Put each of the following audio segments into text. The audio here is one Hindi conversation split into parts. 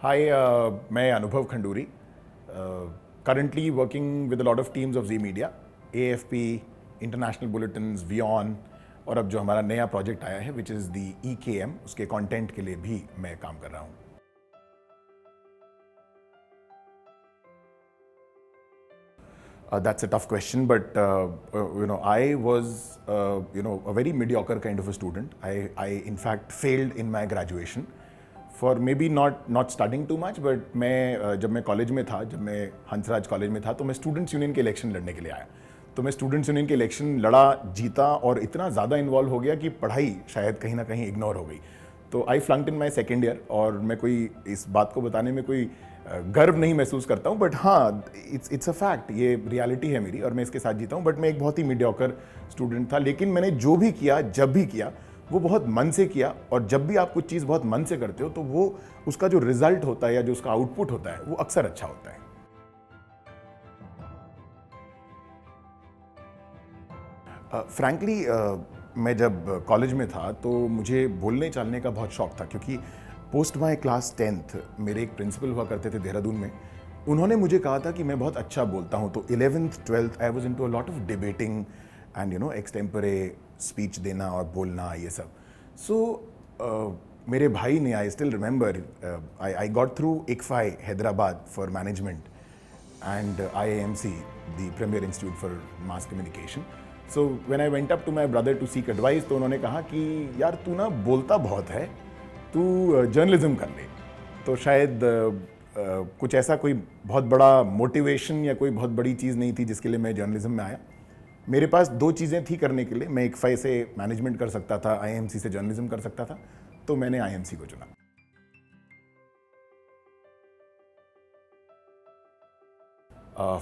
Hi, मैं अनुभव Khanduri, currently working with a lot of teams of Z Media, AFP, International Bulletins, WION, और अब जो हमारा नया प्रोजेक्ट आया है विच इज़ दी EKM, उसके कंटेंट के लिए भी मैं काम कर रहा हूँ. That's a tough question, but I was a very mediocre kind of a student. I in fact failed in my graduation for maybe not studying too much, but मैं जब मैं कॉलेज में था, जब मैं हंसराज कॉलेज में था, तो मैं स्टूडेंट्स यूनियन के इलेक्शन लड़ने के लिए आया. तो मैं स्टूडेंट्स यूनियन के इलेक्शन लड़ा, जीता और इतना ज़्यादा इन्वॉल्व हो गया कि पढ़ाई शायद कहीं ना कहीं इग्नोर हो गई. तो आई फ्लंक्ड इन माई सेकेंड ईयर, और मैं कोई इस बात को बताने में कोई गर्व नहीं महसूस करता हूँ, बट हाँ, इट्स अ फैक्ट, ये रियलिटी है मेरी और मैं इसके साथ जीता हूँ. बट मैं एक बहुत ही मीडियोकर स्टूडेंट था, लेकिन मैंने जो भी किया, जब भी किया, वो बहुत मन से किया. और जब भी आप कुछ चीज़ बहुत मन से करते हो तो वो उसका जो रिजल्ट होता है या जो उसका आउटपुट होता है वो अक्सर अच्छा होता है. फ्रैंकली मैं जब कॉलेज में था तो मुझे बोलने चालने का बहुत शौक था, क्योंकि पोस्ट माई क्लास 10th मेरे एक प्रिंसिपल हुआ करते थे देहरादून में. उन्होंने मुझे कहा था कि मैं बहुत अच्छा बोलता हूँ. तो 11th 12th I was into a lot of debating and extempore speech देना और बोलना, ये सब. सो मेरे भाई ने, I still remember, I got through ICFI Hyderabad for management and IIMC, the Premier Institute for Mass Communication. So when I went up to my brother to seek advice, तो उन्होंने कहा कि यार तू ना बोलता बहुत है, तू जर्नलिज्म कर ले. तो शायद कुछ ऐसा कोई बहुत बड़ा मोटिवेशन या कोई बहुत बड़ी चीज़ नहीं थी जिसके लिए मैं जर्नलिज्म में आया. मेरे पास दो चीज़ें थी करने के लिए. मैं ICFI से मैनेजमेंट कर सकता था, IIMC से जर्नलिज्म कर सकता था, तो मैंने IIMC को चुना.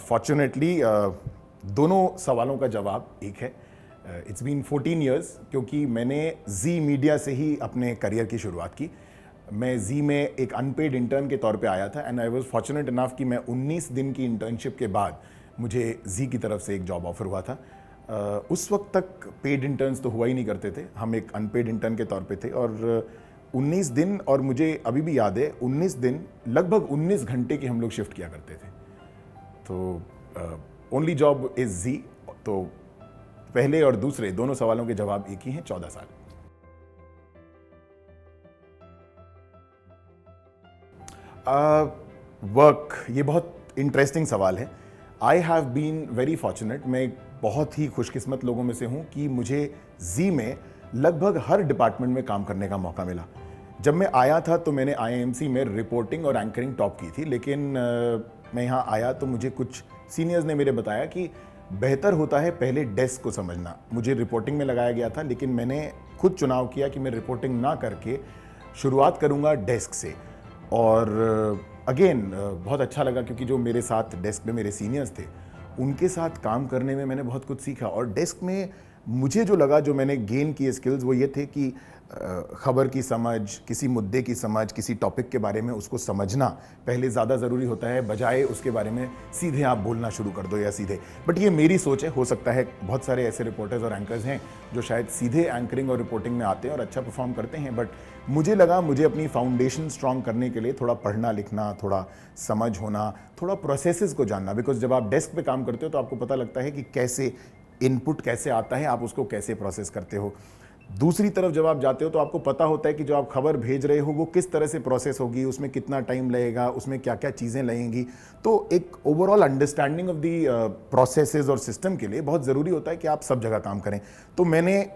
फॉर्चुनेटली दोनों सवालों का जवाब एक है. इट्स बीन 14 ईयर्स, क्योंकि मैंने जी मीडिया से ही अपने करियर की शुरुआत की. मैं जी में एक अनपेड इंटर्न के तौर पे आया था, and I was fortunate enough कि मैं 19 दिन की इंटर्नशिप के बाद मुझे जी की तरफ से एक जॉब ऑफर हुआ था. उस वक्त तक पेड इंटर्न्स तो हुआ ही नहीं करते थे, हम एक अनपेड इंटर्न के तौर पे थे. और 19 दिन, और मुझे अभी भी याद है, 19 दिन लगभग 19 घंटे की हम लोग शिफ्ट किया करते थे. तो ओनली जॉब इज जी. तो पहले और दूसरे दोनों सवालों के जवाब एक ही हैं, 14 साल. वर्क, ये बहुत इंटरेस्टिंग सवाल है. I have been very fortunate. मैं बहुत ही खुशकिस्मत लोगों में से हूँ कि मुझे जी में लगभग हर डिपार्टमेंट में काम करने का मौका मिला. जब मैं आया था तो मैंने IIMC में रिपोर्टिंग और एंकरिंग टॉप की थी, लेकिन मैं यहाँ आया तो मुझे कुछ सीनियर्स ने मेरे बताया कि बेहतर होता है पहले डेस्क को समझना. मुझे रिपोर्टिंग में लगाया गया था, लेकिन मैंने खुद चुनाव किया कि मैं रिपोर्टिंग ना करके शुरुआत करूँगा डेस्क से. और अगेन बहुत अच्छा लगा, क्योंकि जो मेरे साथ डेस्क में मेरे सीनियर्स थे उनके साथ काम करने में मैंने बहुत कुछ सीखा. और डेस्क में मुझे जो लगा, जो मैंने गेन किए स्किल्स, वो ये थे कि खबर की समझ, किसी मुद्दे की समझ, किसी टॉपिक के बारे में उसको समझना पहले ज़्यादा ज़रूरी होता है, बजाय उसके बारे में सीधे आप बोलना शुरू कर दो या सीधे. बट ये मेरी सोच है. हो सकता है बहुत सारे ऐसे रिपोर्टर्स और एंकर्स हैं जो शायद सीधे एंकरिंग और रिपोर्टिंग में आते हैं और अच्छा परफॉर्म करते हैं. बट मुझे लगा मुझे अपनी फाउंडेशन स्ट्रांग करने के लिए थोड़ा पढ़ना लिखना, थोड़ा समझ होना, थोड़ा प्रोसेसेस को जानना. बिकॉज जब आप डेस्क पे काम करते हो तो आपको पता लगता है कि कैसे इनपुट कैसे आता है, आप उसको कैसे प्रोसेस करते हो. दूसरी तरफ जब आप जाते हो तो आपको पता होता है कि जो आप खबर भेज रहे हो वो किस तरह से प्रोसेस होगी, उसमें कितना टाइम लगेगा, उसमें क्या क्या चीज़ें लगेंगी. तो एक overall understanding of the processes और सिस्टम के लिए बहुत ज़रूरी होता है कि आप सब जगह काम करें. तो मैंने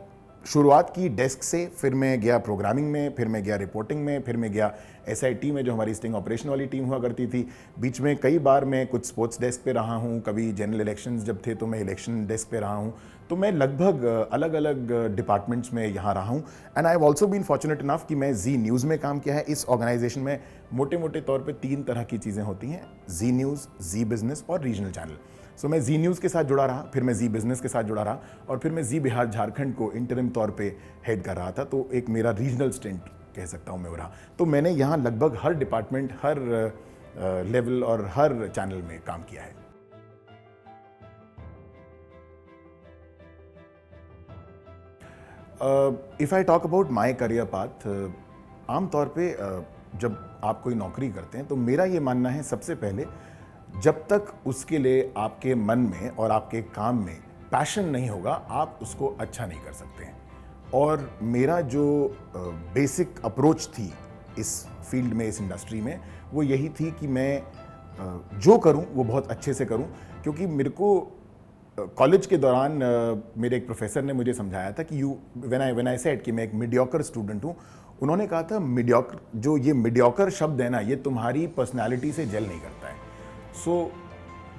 शुरुआत की डेस्क से, फिर मैं गया प्रोग्रामिंग में, फिर मैं गया रिपोर्टिंग में, फिर मैं गया SIT में जो हमारी स्टिंग ऑपरेशन वाली टीम हुआ करती थी. बीच में कई बार मैं कुछ स्पोर्ट्स डेस्क पे रहा हूँ, कभी जनरल इलेक्शंस जब थे तो मैं इलेक्शन डेस्क पे रहा हूँ. तो मैं लगभग अलग अलग डिपार्टमेंट्स में यहाँ रहा हूँ. And I have also been fortunate enough कि मैं जी न्यूज़ में काम किया है. इस ऑर्गेनाइजेशन में मोटे मोटे तौर पर 3 तरह की चीज़ें होती हैं: जी न्यूज़, जी बिजनेस और रीजनल चैनल. सो मैं जी न्यूज़ के साथ जुड़ा रहा, फिर मैं जी बिजनेस के साथ जुड़ा रहा, और फिर मैं जी बिहार झारखंड को इंटरिम तौर पे हेड कर रहा था. तो एक मेरा रीजनल स्टेंट कह सकता हूँ मैं वो रहा. तो मैंने यहाँ लगभग हर डिपार्टमेंट, हर लेवल और हर चैनल में काम किया है. If I talk about my career path, आमतौर पे जब आप कोई नौकरी करते हैं तो मेरा ये मानना है सबसे पहले, जब तक उसके लिए आपके मन में और आपके काम में पैशन नहीं होगा आप उसको अच्छा नहीं कर सकते हैं। और मेरा जो बेसिक अप्रोच थी इस फील्ड में, इस इंडस्ट्री में, वो यही थी कि मैं जो करूं वो बहुत अच्छे से करूं। क्योंकि मेरे को कॉलेज के दौरान मेरे एक प्रोफेसर ने मुझे समझाया था कि व्हेन आई सेड कि मैं एक मीडियोकर स्टूडेंट हूं, उन्होंने कहा था मीडियोकर, जो ये मीडियोकर शब्द है ना, ये तुम्हारी पर्सनालिटी से जेल नहीं करता है। सो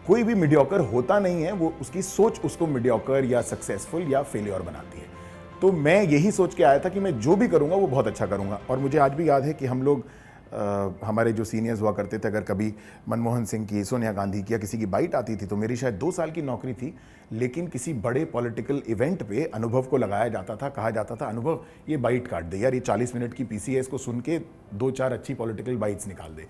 कोई भी मीडियोकर होता नहीं है, वो उसकी सोच उसको मीडियोकर या सक्सेसफुल या फेलियर बनाती है। तो मैं यही सोच के आया था कि मैं जो भी करूंगा वो बहुत अच्छा करूंगा। और मुझे आज भी याद है कि हम लोग हमारे जो सीनियर्स हुआ करते थे, अगर कभी मनमोहन सिंह की, सोनिया गांधी की या किसी की बाइट आती थी, तो मेरी शायद 2 साल की नौकरी थी, लेकिन किसी बड़े पॉलिटिकल इवेंट पे अनुभव को लगाया जाता था, कहा जाता था अनुभव ये बाइट काट दे यार, ये 40 मिनट की पीसी है, इसको सुन के 2-4 अच्छी पॉलिटिकल बाइट्स निकाल दे।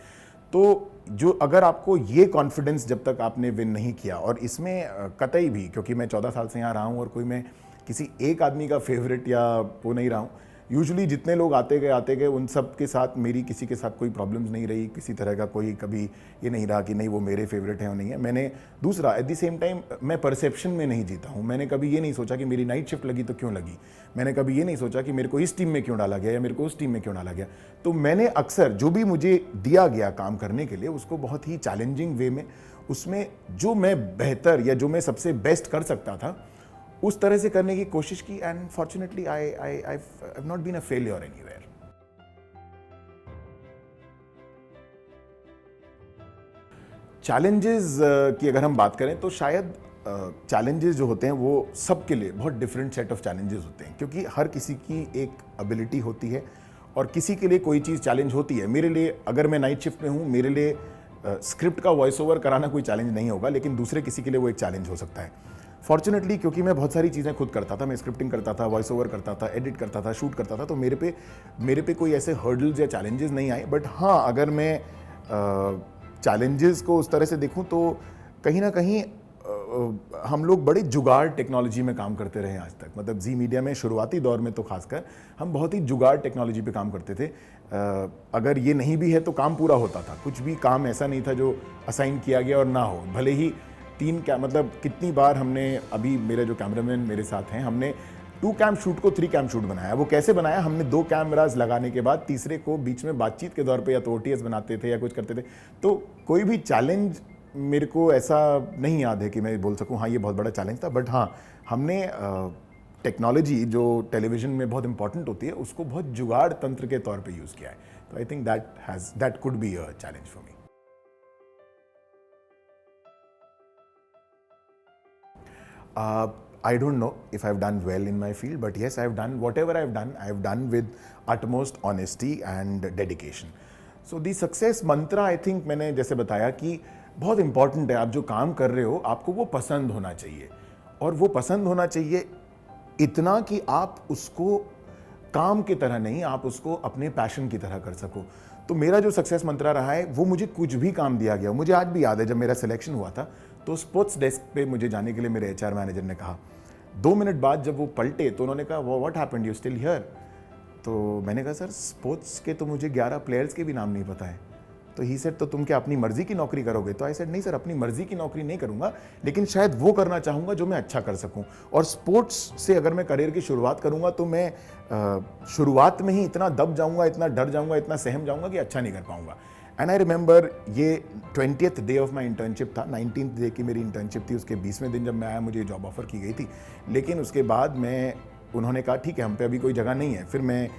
तो जो अगर आपको ये कॉन्फिडेंस जब तक आपने विन नहीं किया, और इसमें कतई भी, क्योंकि मैं 14 साल से यहाँ रहा हूँ और कोई मैं किसी एक आदमी का फेवरेट या वो नहीं रहा हूँ, यूजुअली जितने लोग आते गए उन सब के साथ मेरी किसी के साथ कोई प्रॉब्लम्स नहीं रही, किसी तरह का कोई कभी ये नहीं रहा कि नहीं वो मेरे फेवरेट हैं और नहीं है। मैंने दूसरा, एट द सेम टाइम मैं परसेप्शन में नहीं जीता हूँ। मैंने कभी ये नहीं सोचा कि मेरी नाइट शिफ्ट लगी तो क्यों लगी, मैंने कभी ये नहीं सोचा कि मेरे को इस टीम में क्यों डाला गया या मेरे को उस टीम में क्यों डाला गया। तो मैंने अक्सर जो भी मुझे दिया गया काम करने के लिए उसको बहुत ही चैलेंजिंग वे में, उसमें जो मैं बेहतर या जो मैं सबसे बेस्ट कर सकता था उस तरह से करने की कोशिश की। And fortunately I have not been a failure anywhere. Challenges की अगर हम बात करें तो शायद चैलेंजेस जो होते हैं वो सबके लिए बहुत डिफरेंट सेट ऑफ चैलेंजेस होते हैं, क्योंकि हर किसी की एक एबिलिटी होती है और किसी के लिए कोई चीज़ चैलेंज होती है। मेरे लिए, अगर मैं नाइट शिफ्ट में हूँ, मेरे लिए स्क्रिप्ट का वॉइस ओवर कराना कोई चैलेंज नहीं होगा, लेकिन दूसरे किसी के लिए वो एक चैलेंज हो सकता है। फॉर्चुनेटली क्योंकि मैं बहुत सारी चीज़ें खुद करता था, मैं स्क्रिप्टिंग करता था, वॉइस ओवर करता था, एडिट करता था, शूट करता था, तो मेरे पे कोई ऐसे हर्डल्स या चैलेंजेस नहीं आए। बट हाँ, अगर मैं चैलेंजेस को उस तरह से देखूं तो कहीं ना कहीं हम लोग बड़े जुगाड़ टेक्नोलॉजी में काम करते रहे आज तक। मतलब जी मीडिया में शुरुआती दौर में तो खासकर हम बहुत ही जुगाड़ टेक्नोलॉजी पे काम करते थे। अगर ये नहीं भी है तो काम पूरा होता था, कुछ भी काम ऐसा नहीं था जो असाइन किया गया और ना हो। भले ही मतलब कितनी बार हमने, अभी मेरे जो कैमरामैन मेरे साथ हैं, हमने 2 कैम शूट को 3 कैम शूट बनाया। वो कैसे बनाया, हमने 2 कैमराज लगाने के बाद तीसरे को बीच में बातचीत के दौर पे या तो OTS बनाते थे या कुछ करते थे। तो कोई भी चैलेंज मेरे को ऐसा नहीं याद है कि मैं बोल सकूं हाँ ये बहुत बड़ा चैलेंज था। बट हाँ, हमने टेक्नोलॉजी जो टेलीविजन में बहुत इंपॉर्टेंट होती है उसको बहुत जुगाड़ तंत्र के तौर पे यूज़ किया है। तो I think that could be a challenge for me. I don't know if I've done well in my field, but yes, I've done whatever I've done with utmost honesty and dedication. So the success mantra, I think मैंने जैसे बताया कि बहुत इंपॉर्टेंट है। आप जो काम कर रहे हो आपको वो पसंद होना चाहिए, और वो पसंद होना चाहिए इतना कि आप उसको काम की तरह नहीं, आप उसको अपने पैशन की तरह कर सको। तो मेरा जो सक्सेस मंत्रा रहा है वो, मुझे कुछ भी काम दिया गया, मुझे आज भी याद है जब मेरा सिलेक्शन हुआ था तो स्पोर्ट्स डेस्क पे मुझे जाने के लिए मेरे HR मैनेजर ने कहा, 2 मिनट बाद जब वो पलटे तो उन्होंने कहा what happened, you still here. तो मैंने कहा सर स्पोर्ट्स के तो मुझे 11 प्लेयर्स के भी नाम नहीं पता है। तो ही सेड तो तुम क्या अपनी मर्जी की नौकरी करोगे? तो आई सेड नहीं सर, अपनी मर्जी की नौकरी नहीं करूंगा, लेकिन शायद वो करना चाहूंगा जो मैं अच्छा कर सकूं। और स्पोर्ट्स से अगर मैं करियर की शुरुआत करूंगा तो मैं शुरुआत में ही इतना दब जाऊंगा, इतना डर जाऊंगा, इतना सहम जाऊंगा कि अच्छा नहीं कर पाऊंगा। एंड आई रिमेंबर ये 20th day of my internship था, 19th डे की मेरी इंटर्नशिप थी। उसके 20वें दिन जब मैं आया मुझे जॉब ऑफर की गई थी, लेकिन उसके बाद उन्होंने कहा ठीक है हम पे अभी कोई जगह नहीं है। फिर मैं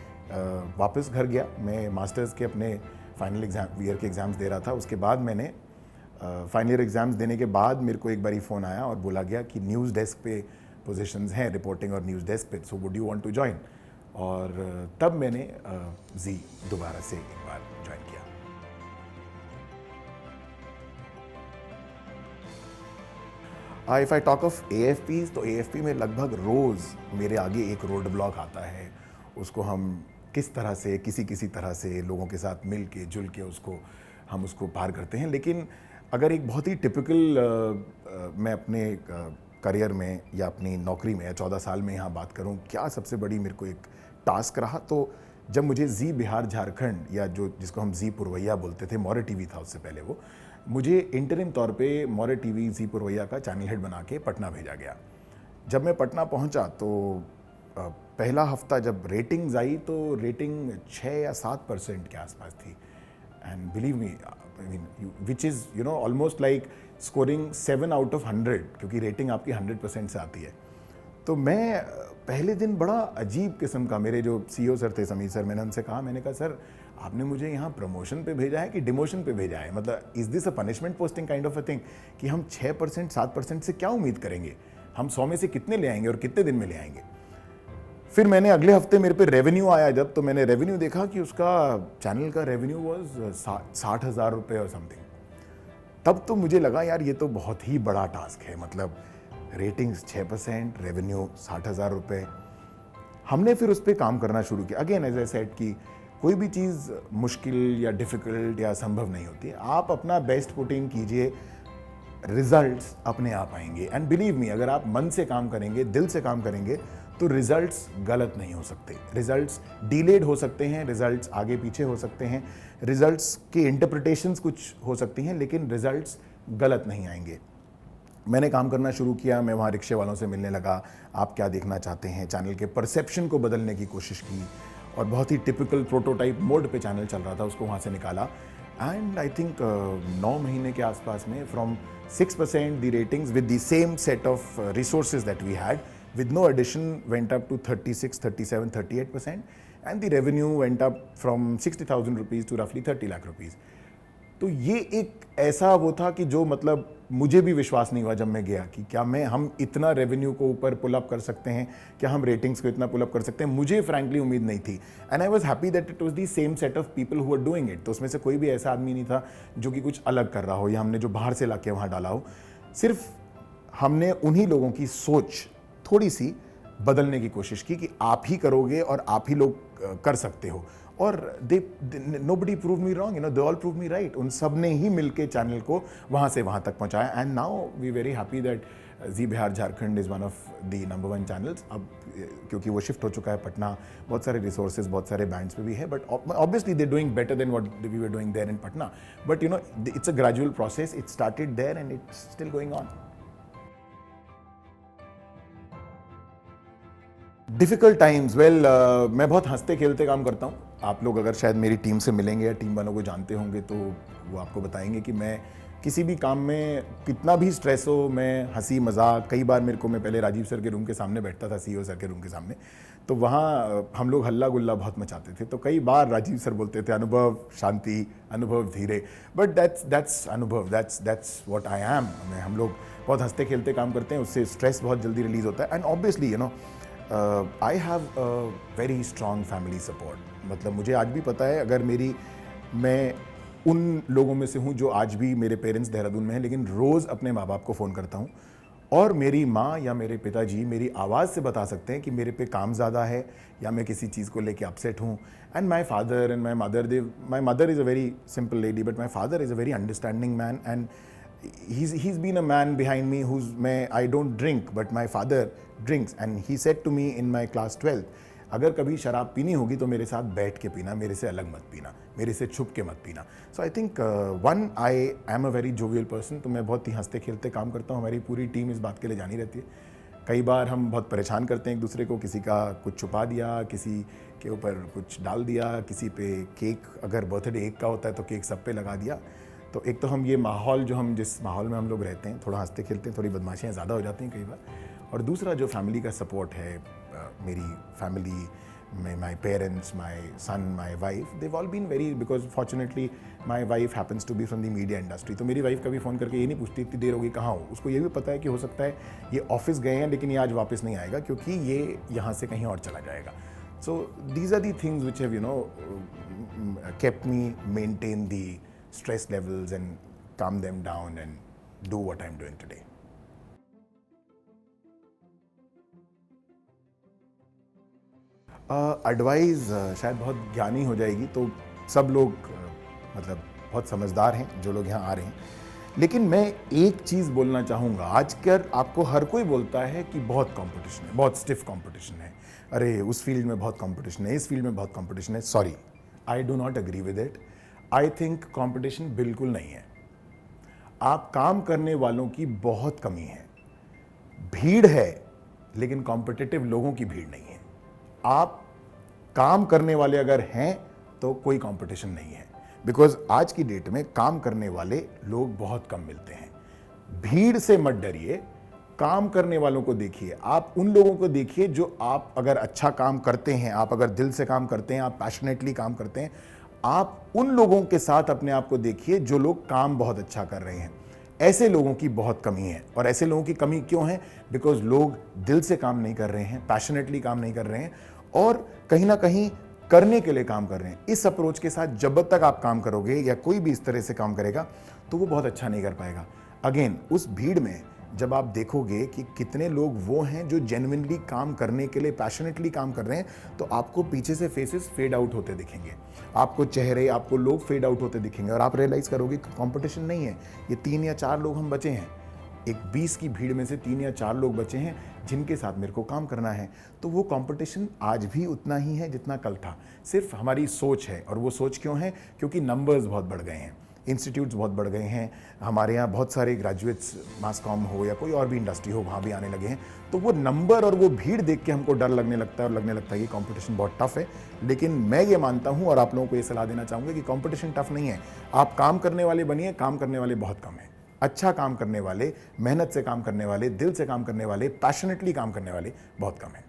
वापस घर गया, मैं मास्टर्स के अपने फाइनल ईयर के एग्ज़ाम्स दे रहा था। उसके बाद मैंने फाइनल ईयर एग्ज़ाम्स देने के बाद मेरे को एक बारी फ़ोन आया और बोला गया कि न्यूज़ डेस्क पे पोजीशंस हैं, रिपोर्टिंग और न्यूज़ डेस्क पे, so would you want to join. और तब मैंने जी दोबारा से एक बार ज्वाइन किया। If I talk of AFPs, तो AFP में लगभग रोज़ मेरे आगे एक रोड ब्लॉक आता है। उसको हम किस तरह से किसी तरह से लोगों के साथ मिल के जुल के हम उसको पार करते हैं। लेकिन अगर एक बहुत ही टिपिकल मैं अपने करियर में या अपनी नौकरी में 14 साल में यहाँ बात करूँ क्या सबसे बड़ी मेरे को एक टास्क रहा, तो जब मुझे जी बिहार झारखंड, या जो जिसको हम जी पुरवैया बोलते थे, मौर्य टीवी था उससे पहले वो, मुझे इंटरिम तौर पे मौर्य टीवी जी पुरवैया का चैनल हेड बना के पटना भेजा गया। जब मैं पटना पहुंचा तो पहला हफ्ता जब रेटिंग्स आई तो रेटिंग 6 या 7% के आसपास थी। And believe me, I mean which is almost like scoring 7 out of 100, क्योंकि रेटिंग आपकी 100% से आती है। तो मैं पहले दिन बड़ा अजीब किस्म का, मेरे जो CEO सर थे, समीर सर, मैंने उनसे कहा, मैंने कहा सर आपने मुझे यहाँ प्रमोशन पे भेजा है कि डिमोशन पे भेजा है? मतलब is this a punishment posting kind of a thing कि हम 6% 7% से क्या उम्मीद करेंगे? हम 100 में से कितने ले आएंगे और कितने दिन में ले आएंगे? फिर मैंने अगले हफ्ते मेरे पे रेवेन्यू आया जब, तो मैंने रेवेन्यू देखा कि उसका चैनल का रेवेन्यू वॉज 60,000 रुपये और समथिंग। तब तो मुझे लगा यार ये तो बहुत ही बड़ा टास्क है, मतलब रेटिंग्स 6%, रेवेन्यू 60,000 रुपये। हमने फिर उस पर काम करना शुरू किया। अगेन एज आई सेड कि कोई भी चीज़ मुश्किल या डिफ़िकल्ट या संभव नहीं होती है। आप अपना बेस्ट पुट इन कीजिए, रिजल्ट्स अपने आप आएंगे। एंड बिलीव मी, अगर आप मन से काम करेंगे, दिल से काम करेंगे, तो रिजल्ट्स गलत नहीं हो सकते। रिजल्ट्स डिलेड हो सकते हैं, रिजल्ट्स आगे पीछे हो सकते हैं, रिजल्ट्स की इंटरप्रिटेशंस कुछ हो सकती हैं, लेकिन रिजल्ट्स गलत नहीं आएंगे। मैंने काम करना शुरू किया, मैं वहाँ रिक्शे वालों से मिलने लगा, आप क्या देखना चाहते हैं, चैनल के परसेप्शन को बदलने की कोशिश की, और बहुत ही टिपिकल प्रोटोटाइप मोड पे चैनल चल रहा था, उसको वहाँ से निकाला। एंड आई थिंक 9 महीने के आसपास में from 6% the ratings with the same set of resources that we had, with no addition, went up to 36, 37, 38%, and the revenue went up from 60,000 rupees to roughly 30 lakh rupees. तो ये एक ऐसा वो था कि जो मतलब मुझे भी विश्वास नहीं हुआ जब मैं गया कि क्या हम इतना रेवेन्यू को ऊपर पुल अप कर सकते हैं, क्या हम रेटिंग्स को इतना पुल अप कर सकते हैं। मुझे फ्रैंकली उम्मीद नहीं थी। And I was happy that it was the same set of people who are doing it. तो उसमें से कोई भी ऐसा आदमी नहीं था जो कि कुछ अलग कर रहा हो, या हमने जो बाहर से लाके वहाँ डाला हो। सिर्फ हमने उन्हीं लोगों की सोच थोड़ी सी बदलने की कोशिश की कि आप ही करोगे और आप ही लोग कर सकते हो। और nobody proved me wrong, they all proved me right। उन सब ने ही मिलके चैनल को वहाँ से वहाँ तक पहुँचाया। And now we very happy that Zee Bihar Jharkhand is one of the number 1 channels. अब क्योंकि वो शिफ्ट हो चुका है पटना, बहुत सारे रिसोर्सेज बहुत सारे बैंड्स पे भी है, but obviously they doing better than what we were doing there in Patna. But it's a gradual process, it started there and it's still going on. Difficult times, well मैं बहुत हंसते खेलते काम करता हूँ। आप लोग अगर शायद मेरी टीम से मिलेंगे या टीम वालों को जानते होंगे तो वो आपको बताएंगे कि मैं किसी भी काम में कितना भी स्ट्रेस हो, मैं हंसी मजाक, कई बार मैं पहले राजीव सर के रूम के सामने बैठता था, CEO सर के रूम के सामने, तो वहाँ हम लोग हल्ला गुल्ला बहुत मचाते थे। तो कई बार राजीव सर बोलते थे अनुभव शांति, अनुभव धीरे, बट दैट्स अनुभव, दैट्स व्हाट आई एम। हम लोग बहुत हंसते खेलते काम करते हैं, उससे स्ट्रेस बहुत जल्दी रिलीज होता है। And obviously I have a very strong family support. मतलब मुझे आज भी पता है, अगर मैं उन लोगों में से हूँ जो आज भी, मेरे पेरेंट्स देहरादून में हैं, लेकिन रोज़ अपने माँ बाप को फ़ोन करता हूँ, और मेरी माँ या मेरे पिताजी मेरी आवाज़ से बता सकते हैं कि मेरे पे काम ज़्यादा है या मैं किसी चीज़ को लेके अपसेट हूँ। And my father and my mother is a very simple lady, but my father is a very understanding man, and he's been a man behind me I don't drink, but my father drinks, and he said to me in my class 12, अगर कभी शराब पीनी होगी तो मेरे साथ बैठ के पीना, मेरे से अलग मत पीना, मेरे से छुप के मत पीना। So I think I am a very jovial person. तो मैं बहुत ही हंसते खेलते काम करता हूँ, हमारी पूरी टीम इस बात के लिए जानी रहती है। कई बार हम बहुत परेशान करते हैं एक दूसरे को, किसी का कुछ छुपा दिया, किसी के ऊपर कुछ डाल दिया, किसी पे केक, अगर बर्थडे एक का होता है तो केक सब पे लगा दिया। तो एक तो हम ये माहौल, जिस माहौल में हम लोग रहते हैं, थोड़ा हंसते खेलते हैं, थोड़ी बदमाशियाँ ज़्यादा हो जाती हैं कई बार। और दूसरा जो फैमिली का सपोर्ट है, मेरी फैमिली में my parents, my son, my wife, they've all been very, because fortunately my wife happens to be from the media industry. तो मेरी वाइफ कभी फ़ोन करके ये नहीं पूछती इतनी देर होगी कहाँ हो। उसको ये भी पता है कि हो सकता है ये ऑफिस गए हैं लेकिन ये आज वापस नहीं आएगा, क्योंकि ये यहाँ से कहीं और चला जाएगा। So these are the things which have kept me maintain the stress levels and calm them down and do what I'm doing today. Advice शायद बहुत ज्ञानी हो जाएगी, तो सब लोग मतलब बहुत समझदार हैं जो लोग यहाँ आ रहे हैं, लेकिन मैं एक चीज़ बोलना चाहूँगा। आजकल आपको हर कोई बोलता है कि बहुत कंपटीशन है, बहुत स्टिफ कंपटीशन है, अरे उस फील्ड में बहुत कंपटीशन है, इस फील्ड में बहुत कंपटीशन है, sorry, I do not agree with it. I think competition बिल्कुल नहीं है। आप काम करने वालों की बहुत कमी है, भीड़ है, लेकिन कॉम्पिटिटिव लोगों की भीड़ नहीं है। आप काम करने वाले अगर हैं तो कोई कंपटीशन नहीं है, बिकॉज आज की डेट में काम करने वाले लोग बहुत कम मिलते हैं। भीड़ से मत डरिए, काम करने वालों को देखिए। आप उन लोगों को देखिए जो आप अगर अच्छा काम करते हैं, आप अगर दिल से काम करते हैं, आप पैशनेटली काम करते हैं, आप उन लोगों के साथ अपने आप को देखिए जो लोग काम बहुत अच्छा कर रहे हैं। ऐसे लोगों की बहुत कमी है। और ऐसे लोगों की कमी क्यों है? बिकॉज लोग दिल से काम नहीं कर रहे हैं, पैशनेटली काम नहीं कर रहे हैं, और कहीं ना कहीं करने के लिए काम कर रहे हैं। इस अप्रोच के साथ जब तक आप काम करोगे या कोई भी इस तरह से काम करेगा तो वो बहुत अच्छा नहीं कर पाएगा। अगेन, उस भीड़ में जब आप देखोगे कि कितने लोग वो हैं जो जेन्युइनली काम करने के लिए पैशनेटली काम कर रहे हैं, तो आपको पीछे से फेसेस फेड आउट होते दिखेंगे, आपको चेहरे, आपको लोग फेड आउट होते दिखेंगे, और आप रियलाइज करोगे कि कंपटीशन नहीं है, ये 3 या 4 लोग हम बचे हैं। एक 20 की भीड़ में से 3 या 4 लोग बचे हैं जिनके साथ मेरे को काम करना है। तो वो कंपटीशन आज भी उतना ही है जितना कल था, सिर्फ हमारी सोच है। और वो सोच क्यों है? क्योंकि नंबर्स बहुत बढ़ गए हैं, इंस्टीट्यूट्स बहुत बढ़ गए हैं, हमारे यहाँ बहुत सारे ग्रेजुएट्स, मास कॉम हो या कोई और भी इंडस्ट्री हो, वहाँ भी आने लगे हैं। तो वो नंबर और वो भीड़ देख के हमको डर लगने लगता है, और लगने लगता है कि कंपटीशन बहुत टफ है। लेकिन मैं ये मानता हूँ और आप लोगों को ये सलाह देना चाहूँगा कि कंपटीशन टफ नहीं है। आप काम करने वाले बनिए, काम करने वाले बहुत कम हैं। अच्छा काम करने वाले, मेहनत से काम करने वाले, दिल से काम करने वाले, पैशनेटली काम करने वाले बहुत कम हैं।